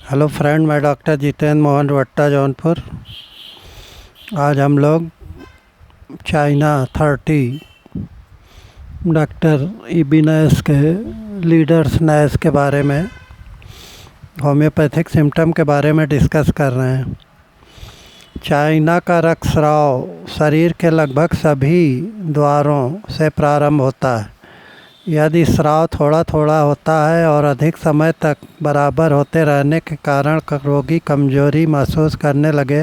Hello friend, मैं doctor Jitendra Mohan वट्टा, Jaunpur. आज हम लोग चाइना 30 डॉक्टर इबिनेस के लीडर्स नैश के बारे में, होम्योपैथिक सिम्टम के बारे में डिस्कस कर रहे हैं। चाइना का रक्तस्राव शरीर के लगभग सभी द्वारों से प्रारंभ होता है। यदि स्राव थोड़ा थोड़ा होता है और अधिक समय तक बराबर होते रहने के कारण रोगी कमजोरी महसूस करने लगे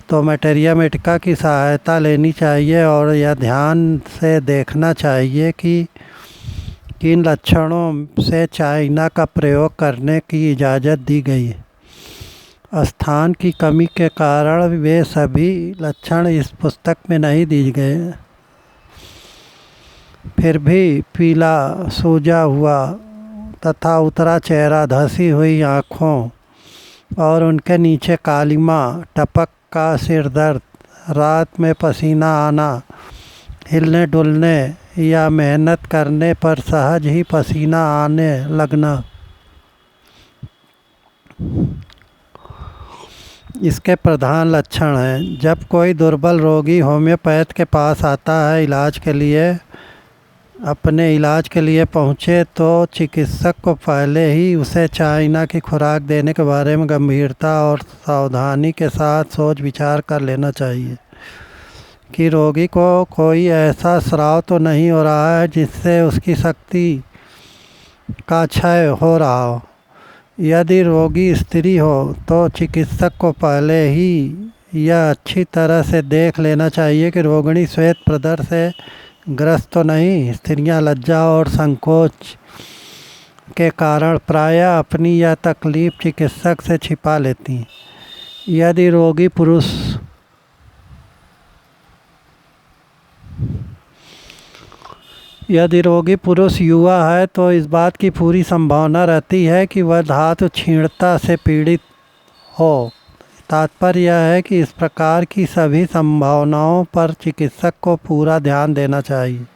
तो मैटेरिया मेडिका की सहायता लेनी चाहिए और यह ध्यान से देखना चाहिए कि किन लक्षणों से चाइना का प्रयोग करने की इजाज़त दी गई है। स्थान की कमी के कारण वे सभी लक्षण इस पुस्तक में नहीं दिए गए। फिर भी पीला सूजा हुआ तथा उतरा चेहरा, धंसी हुई आँखों और उनके नीचे कालिमा, टपक का सिर दर्द, रात में पसीना आना, हिलने डुलने या मेहनत करने पर सहज ही पसीना आने लगना, इसके प्रधान लक्षण हैं। जब कोई दुर्बल रोगी होम्योपैथ के पास आता है अपने इलाज के लिए पहुँचे तो चिकित्सक को पहले ही उसे चाइना की खुराक देने के बारे में गंभीरता और सावधानी के साथ सोच विचार कर लेना चाहिए कि रोगी को कोई ऐसा स्राव तो नहीं हो रहा है जिससे उसकी शक्ति का क्षय हो रहा हो। यदि रोगी स्त्री हो तो चिकित्सक को पहले ही यह अच्छी तरह से देख लेना चाहिए कि रोगिणी श्वेत प्रदर से ग्रस्त तो नहीं। स्त्रियां लज्जा और संकोच के कारण प्रायः अपनी यह तकलीफ चिकित्सक से छिपा लेती हैं। यदि रोगी पुरुष युवा है तो इस बात की पूरी संभावना रहती है कि वह धातु क्षीणता से पीड़ित हो। तात्पर्य यह है कि इस प्रकार की सभी संभावनाओं पर चिकित्सक को पूरा ध्यान देना चाहिए।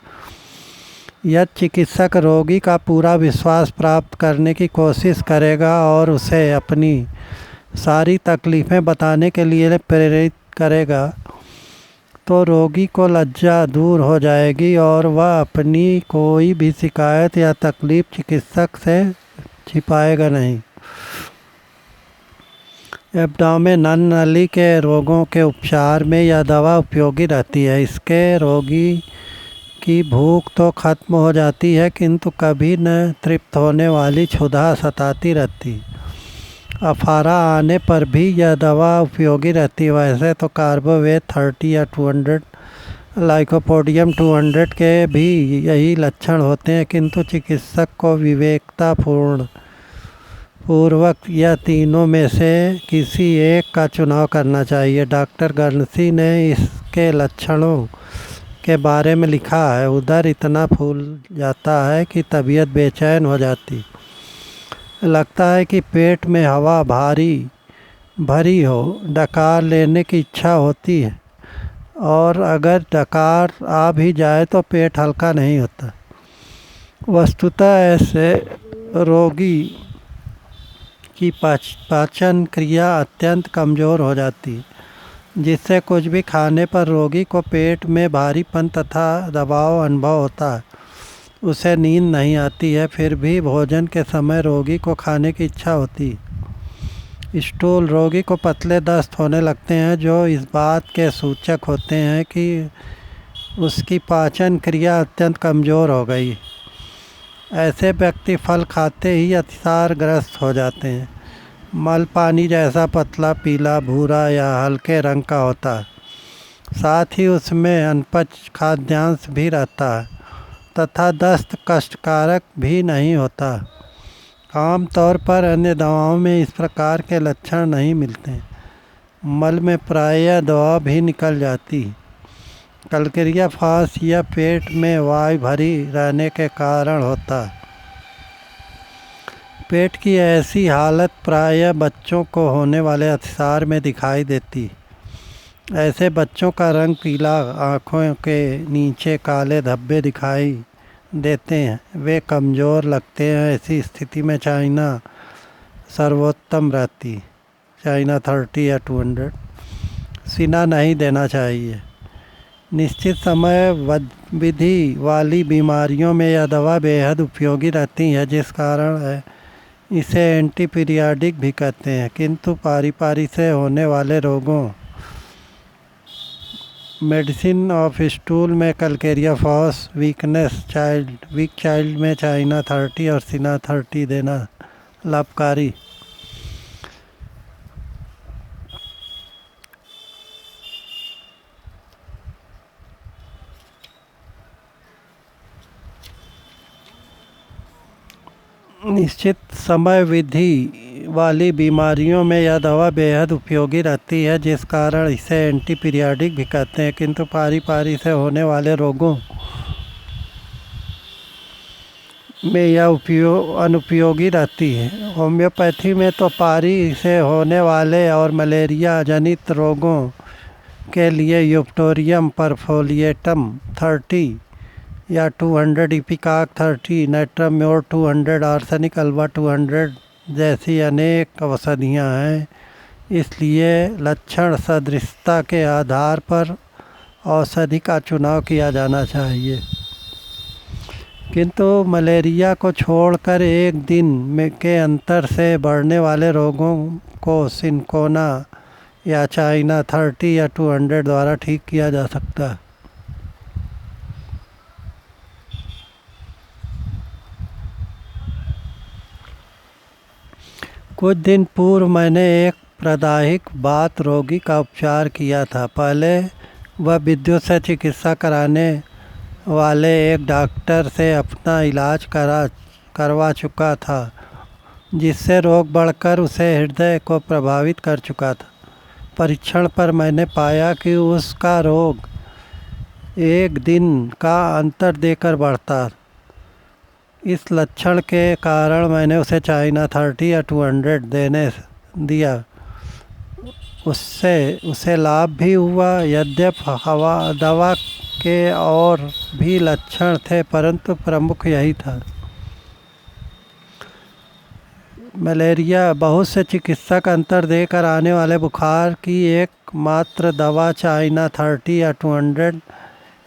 यदि चिकित्सक रोगी का पूरा विश्वास प्राप्त करने की कोशिश करेगा और उसे अपनी सारी तकलीफ़ें बताने के लिए प्रेरित करेगा तो रोगी को लज्जा दूर हो जाएगी और वह अपनी कोई भी शिकायत या तकलीफ़ चिकित्सक से छिपाएगा नहीं। एब्डोमेनल नली के रोगों के उपचार में यह दवा उपयोगी रहती है। इसके रोगी की भूख तो खत्म हो जाती है किंतु कभी न तृप्त होने वाली क्षुधा सताती रहती। अफारा आने पर भी यह दवा उपयोगी रहती है। वैसे तो कार्बोवेट 30 या 200, लाइकोपोडियम 200 के भी यही लक्षण होते हैं किंतु चिकित्सक को विवेकता पूर्वक यह तीनों में से किसी एक का चुनाव करना चाहिए। डॉक्टर गर्नसी ने इसके लक्षणों के बारे में लिखा है। उदर इतना फूल जाता है कि तबीयत बेचैन हो जाती, लगता है कि पेट में हवा भरी हो, डकार लेने की इच्छा होती है और अगर डकार आ भी जाए तो पेट हल्का नहीं होता। वस्तुतः ऐसे रोगी की पाचन क्रिया अत्यंत कमज़ोर हो जाती, जिससे कुछ भी खाने पर रोगी को पेट में भारीपन तथा दबाव अनुभव होता है। उसे नींद नहीं आती है, फिर भी भोजन के समय रोगी को खाने की इच्छा होती। स्टूल, रोगी को पतले दस्त होने लगते हैं जो इस बात के सूचक होते हैं कि उसकी पाचन क्रिया अत्यंत कमज़ोर हो गई। ऐसे व्यक्ति फल खाते ही अतिसारग्रस्त हो जाते हैं। मल पानी जैसा पतला, पीला, भूरा या हल्के रंग का होता है। साथ ही उसमें अनपच खाद्यांश भी रहता है तथा दस्त कष्टकारक भी नहीं होता। आमतौर पर अन्य दवाओं में इस प्रकार के लक्षण नहीं मिलते। मल में प्रायः दवा भी निकल जाती। कलक्रिया फास या पेट में वायु भरी रहने के कारण होता है। पेट की ऐसी हालत प्रायः बच्चों को होने वाले अतिसार में दिखाई देती। ऐसे बच्चों का रंग पीला, आँखों के नीचे काले धब्बे दिखाई देते हैं, वे कमज़ोर लगते हैं। ऐसी स्थिति में चाइना सर्वोत्तम रहती, चाइना 30 या 200। सीना नहीं देना चाहिए। निश्चित समय विधि वाली बीमारियों में यह दवा बेहद उपयोगी रहती है, जिस कारण इसे एंटी पीरियाडिक भी कहते हैं। किंतु पारी पारी से होने वाले रोगों, मेडिसिन ऑफ स्टूल में कैलकेरिया फॉस, वीक चाइल्ड में चाइना 30 और सीना 30 देना लाभकारी। निश्चित समय विधि वाली बीमारियों में यह दवा बेहद उपयोगी रहती है, जिस कारण इसे एंटी पीरियाडिक भी कहते हैं। किंतु पारी पारी से होने वाले रोगों में यह अनुपयोगी रहती है। होम्योपैथी में तो पारी से होने वाले और मलेरिया जनित रोगों के लिए यूपटोरियम परफोलिएटम 30 या 200, इपिकाक 30, नाइट्राम्योर 200, आर्सेनिक अल्वा 200 जैसी अनेक औषधियाँ हैं। इसलिए लक्षण सदृशता के आधार पर औषधि का चुनाव किया जाना चाहिए। किंतु मलेरिया को छोड़कर एक दिन के अंतर से बढ़ने वाले रोगों को सिनकोना या चाइना 30 या 200 द्वारा ठीक किया जा सकता है। कुछ दिन पूर्व मैंने एक प्रदाहिक बात रोगी का उपचार किया था। पहले वह विद्युत से चिकित्सा कराने वाले एक डॉक्टर से अपना इलाज करवा चुका था, जिससे रोग बढ़कर उसे हृदय को प्रभावित कर चुका था। परीक्षण पर मैंने पाया कि उसका रोग एक दिन का अंतर देकर बढ़ता। इस लक्षण के कारण मैंने उसे चाइना 30 या 200 देने दिया। उससे उसे लाभ भी हुआ। यद्यपि दवा के और भी लक्षण थे, परंतु प्रमुख यही था। मलेरिया बहुत से चिकित्सक अंतर देकर आने वाले बुखार की एकमात्र दवा चाइना 30 या 200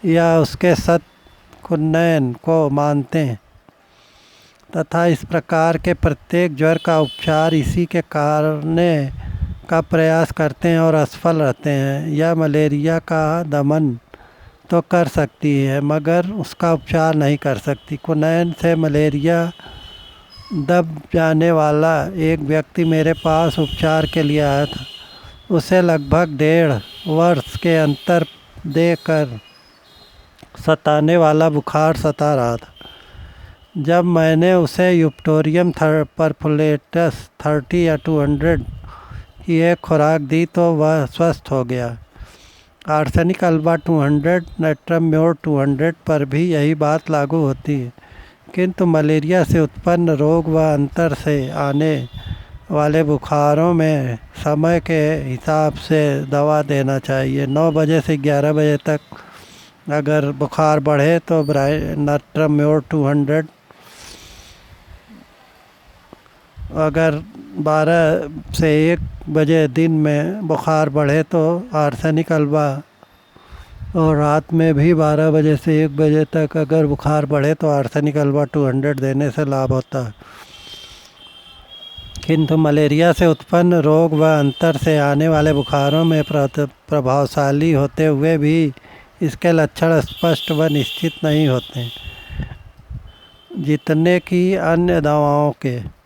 या उसके सतकुनैन को मानते हैं तथा इस प्रकार के प्रत्येक ज्वर का उपचार इसी के करने का प्रयास करते हैं और असफल रहते हैं। यह मलेरिया का दमन तो कर सकती है, मगर उसका उपचार नहीं कर सकती। कुनैन से मलेरिया दब जाने वाला एक व्यक्ति मेरे पास उपचार के लिए आया था। उसे लगभग 1.5 वर्ष के अंतर देकर सताने वाला बुखार सता रहा था। जब मैंने उसे यूपटोरियम परफोलेटस 30 या 200 की एक खुराक दी तो वह स्वस्थ हो गया। आर्सेनिक अल्वा 200, नाइट्राम्योर 200 पर भी यही बात लागू होती है। किंतु मलेरिया से उत्पन्न रोग व अंतर से आने वाले बुखारों में समय के हिसाब से दवा देना चाहिए। 9 बजे से 11 बजे तक अगर बुखार बढ़े तो नाइट्राम्योर 200, अगर 12 से 1 बजे दिन में बुखार बढ़े तो आर्सेनिक अल्वा, और रात में भी 12 बजे से 1 बजे तक अगर बुखार बढ़े तो आर्सेनिक अल्वा 200 देने से लाभ होता है। किंतु मलेरिया से उत्पन्न रोग व अंतर से आने वाले बुखारों में प्रभावशाली होते हुए भी इसके लक्षण स्पष्ट व निश्चित नहीं होते जितने कि अन्य दवाओं के।